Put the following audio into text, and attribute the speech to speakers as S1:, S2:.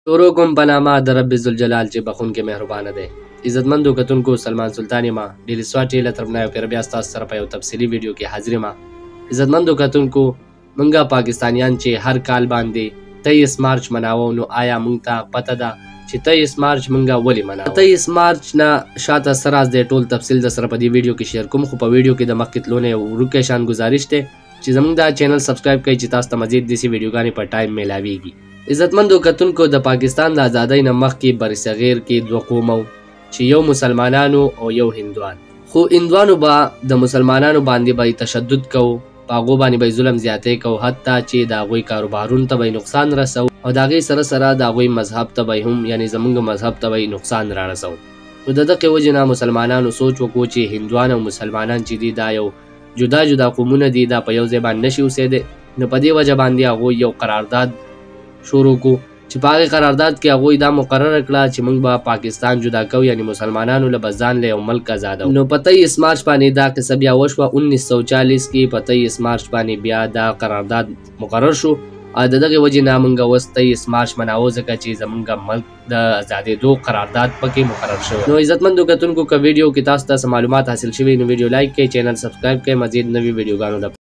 S1: شروع کوم په نامه د رب ذوالجلال چې بخونکی مهربانه دی. عزتمندو کتونکو، سلمان سلطان یم، ډیلی سواټ له طرف نه یو پیر بیا ستاسو سره په یو تفصیلي ویډیو کې حاضر یم. عزتمندو کتونکو، موږ پاکستانیان چې هر کال باندې 23 مارچ مناوو، نو آیا موږ ته پته ده چې 23 مارچ موږ ولې مناوو؟ 23 مارچ نه شاته سراز دی ټول تفصیل د سره په دې ویډیو کې شیر کوم، خو په ویډیو کې د مخکې تلو نه یو ورکه شان گزارش دی چې زموږ دا چینل سبسکرایب کړئ چې تاسو ته مزید داسې ویډیوګانې په ټایم میلاویږي. عزتمندو کتونکو، د پاکستان د ازادۍ نه مخکې برصغیر کې دوه قومه وو چې یو مسلمانانو او یو هندوان. خو هندوانو به د مسلمانانو باندې به تشدد کوو، په هغو باندې به ظلم زیاتې کوو، حتی چې د هغوی کاروبارونو ته به نقصان رسو او د هغې سره سره د هغوی مذهب ته به هم، یعنې زموږ مذهب ته به نقصان را رسو. نو د دغې وجې نه مسلمانانو سوچ وکړو چې هندوان او مسلمانان چې دي دا یو جدا جدا قومونه دي، دا په یو ځای باندې نشي اوسېدی. نو په دې وجه باندې هغوی یو قرارداد شروع کو چې په هغې قرارداد کې هغوی دا مقرره کړه چې موږ به پاکستان جدا کوو، یعنې مسلمانانو له به ځان له یو ملک ازادو. نو په 23 مارچ باندې دا قصه بیا وشوه. 1940 کې په 23 مارچ باندې بیا دا قرارداد مقرر شو. د دغې وجې نه موږ اوس 23 مارچ مناوو، ځکه چې زموږ ملک د ازادېدو قرارداد پکې مقرر شوی. نو عزتمندو کتونکو، که ویډیو کې تاسو ته معلومات حاصل شوي نو ویډیو لایک کړئ، چینل سبسکرایب کړئ مزید نوي ویډیوګانو لپاره.